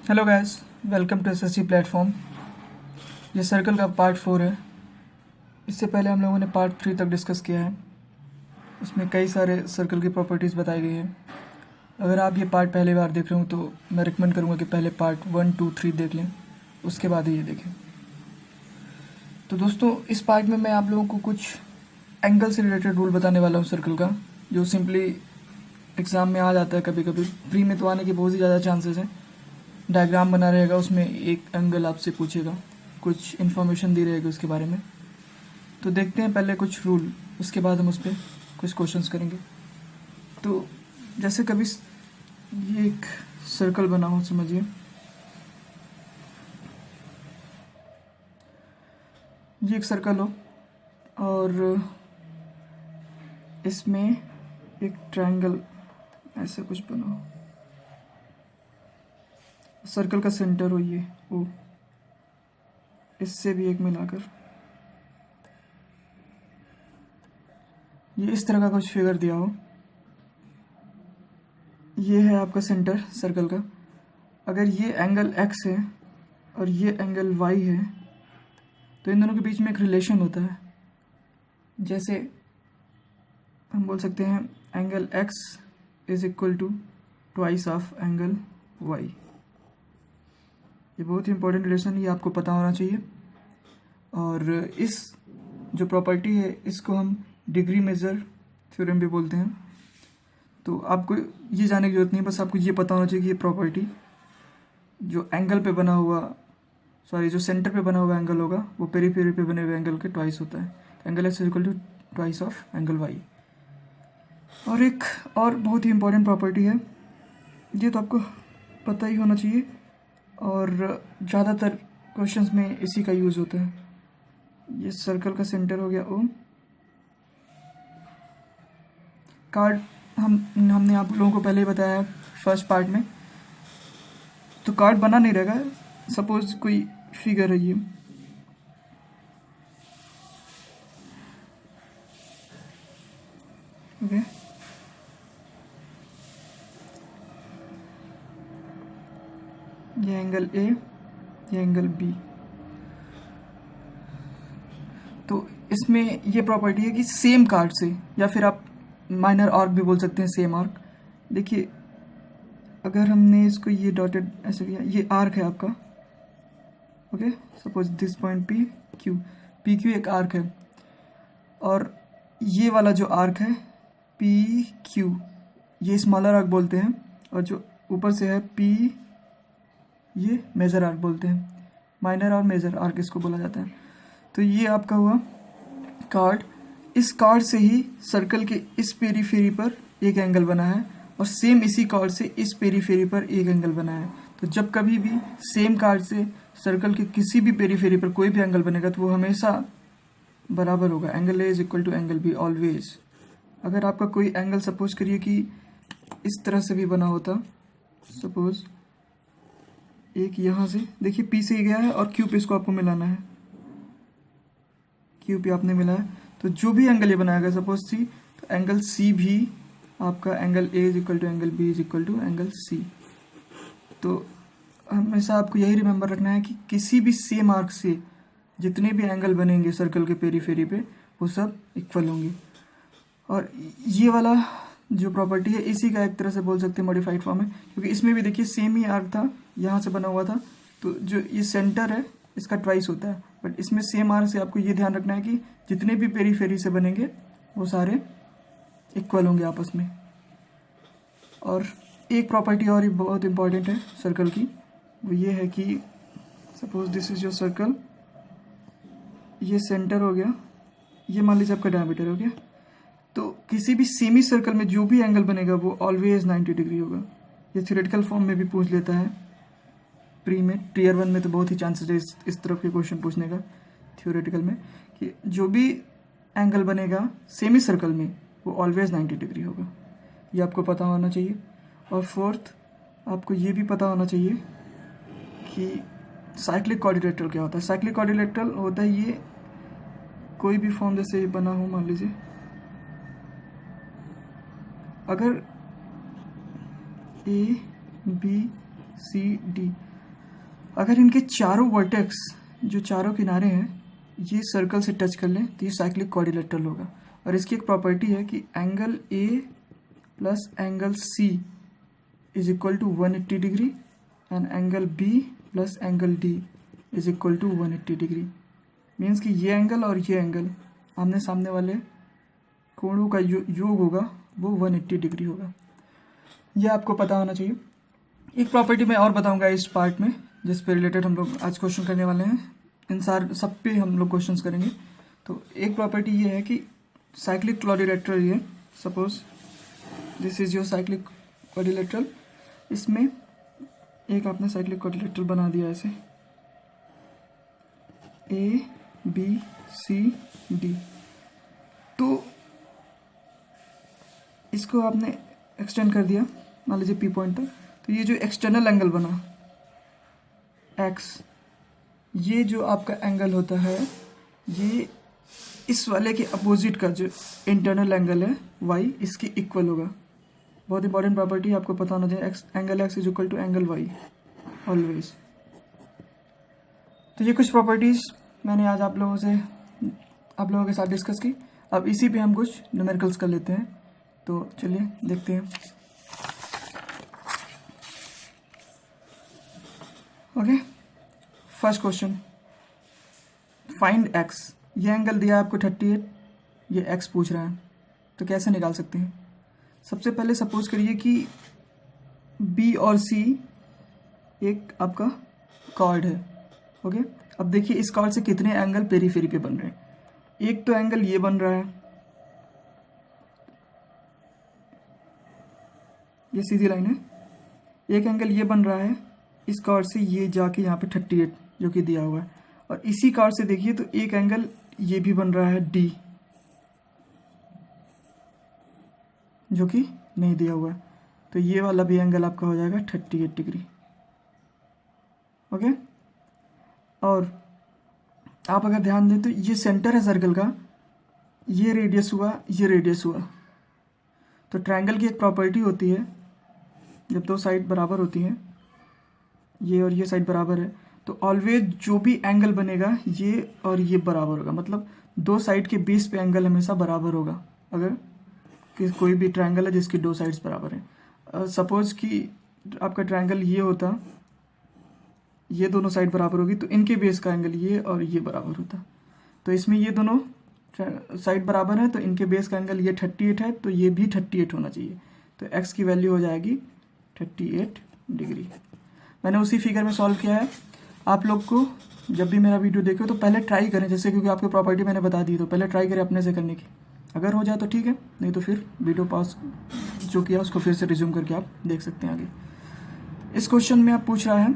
Hello guys, welcome to SSC platform. ये circle का part 4 है। इससे पहले हम लोगों ने पार्ट 3 तक डिस्कस किया है। उसमें कई सारे सर्कल की प्रॉपर्टीज़ बताई गई हैं। अगर आप ये पार्ट पहली बार देख रहे हो तो मैं रिकमेंड करूँगा कि पहले पार्ट 1, 2, 3 देख लें, उसके बाद ही ये देखें। तो दोस्तों, इस पार्ट में मैं आप लोगों को कुछ एंगल से रिलेटेड रूल बताने वाला हूँ सर्कल का, जो सिंपली एग्ज़ाम में आ जाता है कभी कभी। प्री में तो आने के बहुत ही ज़्यादा चांसेस हैं। डायग्राम बना रहेगा, उसमें एक एंगल आपसे पूछेगा, कुछ इन्फॉर्मेशन दी रहेगी उसके बारे में। तो देखते हैं पहले कुछ रूल, उसके बाद हम उस पर कुछ क्वेश्चंस करेंगे। तो जैसे कभी ये एक सर्कल बना हो, समझिए ये एक सर्कल हो और इसमें एक ट्रायंगल ऐसे कुछ बना हो, सर्कल का सेंटर हो ये ओ, इससे भी एक मिलाकर ये इस तरह का कुछ फिगर दिया हो। ये है आपका सेंटर सर्कल का। अगर ये एंगल x है और ये एंगल y है तो इन दोनों के बीच में एक रिलेशन होता है। जैसे हम बोल सकते हैं angle x is equal to twice of angle y। ये बहुत ही इंपॉर्टेंट रिलेशन, ये आपको पता होना चाहिए। और इस जो प्रॉपर्टी है इसको हम डिग्री मेजर थ्योरम भी बोलते हैं। तो आपको ये जानने की जरूरत नहीं, बस आपको ये पता होना चाहिए कि ये प्रॉपर्टी जो एंगल पे बना हुआ जो सेंटर पे बना हुआ एंगल होगा वो पेरीफेरी पे बने हुए एंगल के ट्वाइस होता है। Angle X equal to twice of angle Y. और एक और बहुत ही इंपॉर्टेंट प्रॉपर्टी है, ये तो आपको पता ही होना चाहिए और ज़्यादातर क्वेश्चंस में इसी का यूज़ होता है। ये सर्कल का सेंटर हो गया ओ। कार्ड हमने आप लोगों को पहले ही बताया फर्स्ट पार्ट में। तो कार्ड बना नहीं रहेगा। सपोज कोई फिगर है ये, ओके, ये एंगल ए, ये एंगल बी। तो इसमें ये प्रॉपर्टी है कि सेम कार्ड से, या फिर आप माइनर आर्क भी बोल सकते हैं, सेम आर्क। देखिए अगर हमने इसको ये डॉटेड ऐसे किया, ये आर्क है आपका, okay, suppose this point P Q एक आर्क है। और ये वाला जो आर्क है पी क्यू, ये स्मॉलर आर्क बोलते हैं। और जो ऊपर से है पी, ये मेजर आर्क बोलते हैं। माइनर और मेजर आर्क इसको बोला जाता है। तो ये आपका हुआ कार्ड। इस कार्ड से ही सर्कल के इस पेरीफेरी पर एक एंगल बना है और सेम इसी कार्ड से इस पेरीफेरी पर एक एंगल बना है। तो जब कभी भी सेम कार्ड से सर्कल के किसी भी पेरीफेरी पर कोई भी एंगल बनेगा तो वो हमेशा बराबर होगा। Angle A is equal to angle B always. अगर आपका कोई एंगल सपोज करिए कि इस तरह से भी बना होता, सपोज एक यहाँ से, देखिए पी से ही गया है और क्यू पे इसको आपको मिलाना है, क्यू पे आपने मिला है। तो जो भी एंगल ये बनाएगा सपोज सी, तो एंगल सी भी आपका angle A is equal to angle B is equal to angle C. तो हमेशा आपको यही रिमेंबर रखना है कि किसी भी सेम आर्क से जितने भी एंगल बनेंगे सर्कल के पेरीफेरी पे वो सब इक्वल होंगे। और ये वाला जो प्रॉपर्टी है इसी का एक तरह से बोल सकते हैं मॉडिफाइड फॉर्म है, क्योंकि इसमें भी देखिए सेम ही आर्क था, यहाँ से बना हुआ था। तो जो ये सेंटर है इसका ट्वाइस होता है, बट इसमें सेम आर्क से आपको ये ध्यान रखना है कि जितने भी पेरीफेरी से बनेंगे वो सारे इक्वल होंगे आपस में। और एक प्रॉपर्टी और बहुत इंपॉर्टेंट है सर्कल की, वो ये है कि suppose this is your circle, ये सेंटर हो गया, ये मान लीजिए आपका डायमीटर हो गया। तो किसी भी सेमी सर्कल में जो भी एंगल बनेगा वो ऑलवेज 90 डिग्री होगा। ये थ्योरेटिकल फॉर्म में भी पूछ लेता है प्री में, टीयर 1 में तो बहुत ही चांसेस है इस तरफ के क्वेश्चन पूछने का थ्योरेटिकल में, कि जो भी एंगल बनेगा सेमी सर्कल में वो ऑलवेज 90 डिग्री होगा। ये आपको पता होना चाहिए। और फोर्थ, आपको ये भी पता होना चाहिए कि साइक्लिक क्वाड्रिलेटरल क्या होता है। साइक्लिक क्वाड्रिलेटरल होता है ये कोई भी फॉर्म जैसे बना हो, मान लीजिए अगर ए बी सी डी अगर इनके चारों वर्टेक्स जो चारों किनारे हैं ये सर्कल से टच कर लें तो ये साइक्लिक क्वाड्रिलेटरल होगा। और इसकी एक प्रॉपर्टी है कि angle A plus angle C is equal to 180 degree and angle B plus angle D is equal to 180 degree. Means कि ये एंगल और ये एंगल आमने सामने वाले कोणों का योग होगा वो 180 डिग्री होगा। ये आपको पता होना चाहिए। एक प्रॉपर्टी मैं और बताऊंगा इस पार्ट में जिस पे रिलेटेड हम लोग आज क्वेश्चन करने वाले हैं। इन सब पे हम लोग क्वेश्चंस करेंगे। तो एक प्रॉपर्टी ये है कि साइक्लिक क्वाड्रिलेटरल, ये suppose this is your cyclic quadrilateral, इसमें एक आपने साइक्लिक क्वाड्रिलेटरल बना दिया ऐसे ए बी सी डी। तो इसको आपने एक्सटेंड कर दिया मान लीजिए पी पॉइंट तक। तो ये जो एक्सटर्नल एंगल बना एक्स, ये जो आपका एंगल होता है ये इस वाले के अपोजिट का जो इंटरनल एंगल है वाई इसके इक्वल होगा। बहुत इंपॉर्टेंट प्रॉपर्टी आपको पता होना चाहिए। Angle X is equal to angle Y always. तो ये कुछ प्रॉपर्टीज मैंने आज आप लोगों के साथ डिस्कस की। अब इसी पे हम कुछ न्यूमेरिकल्स कर लेते हैं। तो चलिए देखते हैं। Okay, first question, find x. ये एंगल दिया है आपको 38, ये एक्स पूछ रहा है तो कैसे निकाल सकते हैं। सबसे पहले सपोज करिए कि बी और सी एक आपका कॉर्ड है। ओके, अब देखिए इस कॉर्ड से कितने एंगल पेरीफेरी पे बन रहे हैं। एक तो एंगल ये बन रहा है, ये सीधी लाइन है। एक एंगल ये बन रहा है इस कॉर्ड से, ये जाके यहाँ पे 38 जो कि दिया हुआ है। और इसी कॉर्ड से देखिए तो एक एंगल ये भी बन रहा है डी जो कि नहीं दिया हुआ है। तो ये वाला भी एंगल आपका हो जाएगा 38 डिग्री। ओके, और आप अगर ध्यान दें तो ये सेंटर है सर्कल का, ये रेडियस हुआ, ये रेडियस हुआ। तो ट्रायंगल की एक प्रॉपर्टी होती है जब दो साइड बराबर होती हैं, ये और ये साइड बराबर है, तो ऑलवेज जो भी एंगल बनेगा ये और ये बराबर होगा। मतलब दो साइड के बेस पे एंगल हमेशा बराबर होगा अगर कि कोई भी ट्रायंगल है जिसकी दो साइड्स बराबर हैं। सपोज कि आपका ट्रायंगल ये होता, ये दोनों साइड बराबर होगी तो इनके बेस का एंगल ये और ये बराबर होता। तो इसमें ये दोनों साइड बराबर है तो इनके बेस का एंगल ये 38 है तो ये भी 38 होना चाहिए। तो x की वैल्यू हो जाएगी 38 डिग्री। मैंने उसी फिगर में सॉल्व किया है। आप लोग को जब भी मेरा वीडियो देखो तो पहले ट्राई करें, जैसे क्योंकि आपको प्रॉपर्टी मैंने बता दी तो पहले ट्राई करें अपने से करने की। अगर हो जाए तो ठीक है, नहीं तो फिर वीडियो पॉज जो किया उसको फिर से रिज्यूम करके आप देख सकते हैं आगे। इस क्वेश्चन में आप पूछ रहा है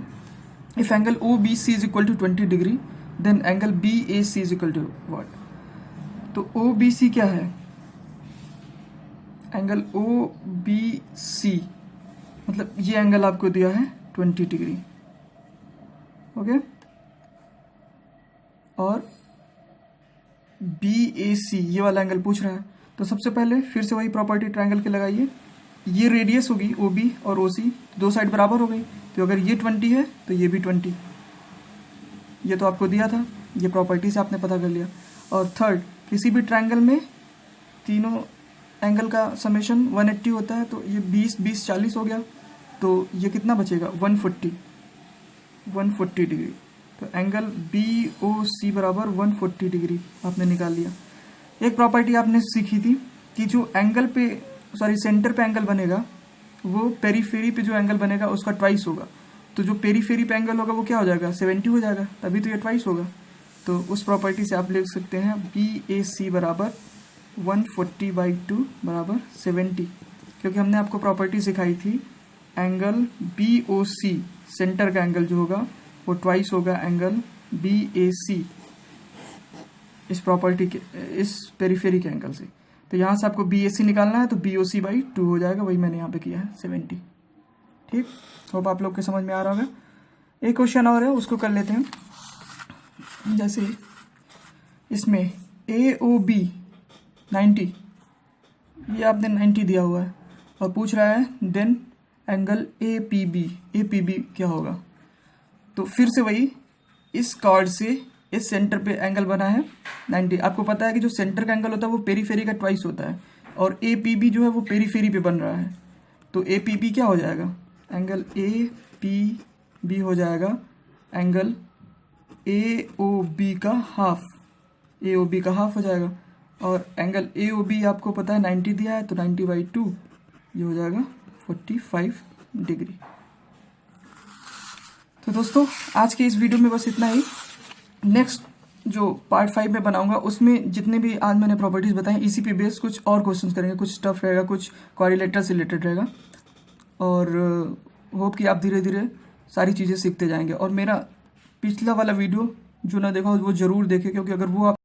if angle O B C is equal to 20 degree then angle B A C is equal to what. तो ओ बी सी क्या है, एंगल ओ बी सी मतलब ये एंगल आपको दिया है 20 डिग्री। ओके, और बी ए सी ये वाला एंगल पूछ रहा है। तो सबसे पहले फिर से वही प्रॉपर्टी ट्रायंगल के लगाइए। ये रेडियस होगी ओ बी और ओ सी, दो साइड बराबर हो गई। तो अगर ये 20 है तो ये भी 20, ये तो आपको दिया था, ये प्रॉपर्टी से आपने पता कर लिया। और थर्ड, किसी भी ट्रायंगल में तीनों एंगल का समेशन 180 होता है। तो ये 20 20 40 हो गया, तो ये कितना बचेगा 140 डिग्री। तो एंगल बी ओ सी बराबर 140 डिग्री आपने निकाल लिया। एक प्रॉपर्टी आपने सीखी थी कि जो एंगल पे सेंटर पे एंगल बनेगा वो पेरीफेरी पे जो एंगल बनेगा उसका ट्वाइस होगा। तो जो पेरीफेरी पे एंगल होगा वो क्या हो जाएगा 70 हो जाएगा, तभी तो ये ट्वाइस होगा। तो उस प्रॉपर्टी से आप लिख सकते हैं बी ए सी बराबर 140/2 बराबर 70, क्योंकि हमने आपको प्रॉपर्टी सिखाई थी angle B O C centre का एंगल जो होगा वो ट्वाइस होगा एंगल बी ए सी इस प्रॉपर्टी के इस पेरीफेरी के एंगल से। तो यहाँ से आपको बी ए सी निकालना है तो बी ओ सी बाई 2 हो जाएगा, वही मैंने यहाँ पे किया है 70। ठीक, होप आप लोग के समझ में आ रहा होगा। एक क्वेश्चन और है उसको कर लेते हैं। जैसे इसमें ए ओ बी 90, ये आपने 90 दिया हुआ है और पूछ रहा है then angle A P B क्या होगा। तो फिर से वही, इस कॉर्ड से इस सेंटर पे एंगल बना है 90। आपको पता है कि जो सेंटर का एंगल होता है वो पेरीफेरी का ट्वाइस होता है, और ए पी बी जो है वो पेरीफेरी पे बन रहा है। तो ए पी बी क्या हो जाएगा, एंगल ए पी बी हो जाएगा एंगल ए ओ बी का हाफ, ए ओ बी का हाफ हो जाएगा। और एंगल ए ओ बी आपको पता है 90 दिया है, तो 90/2 ये हो जाएगा 45 डिग्री। तो दोस्तों आज के इस वीडियो में बस इतना ही। नेक्स्ट जो पार्ट 5 में बनाऊंगा उसमें जितने भी आज मैंने प्रॉपर्टीज बताई इसी पे बेस कुछ और क्वेश्चंस करेंगे, कुछ टफ रहेगा, कुछ क्वाड्रिलेटरल से रिलेटेड रहेगा। और होप कि आप धीरे धीरे सारी चीज़ें सीखते जाएंगे। और मेरा पिछला वाला वीडियो जो ना देखा वो ज़रूर देखें, क्योंकि अगर वो आप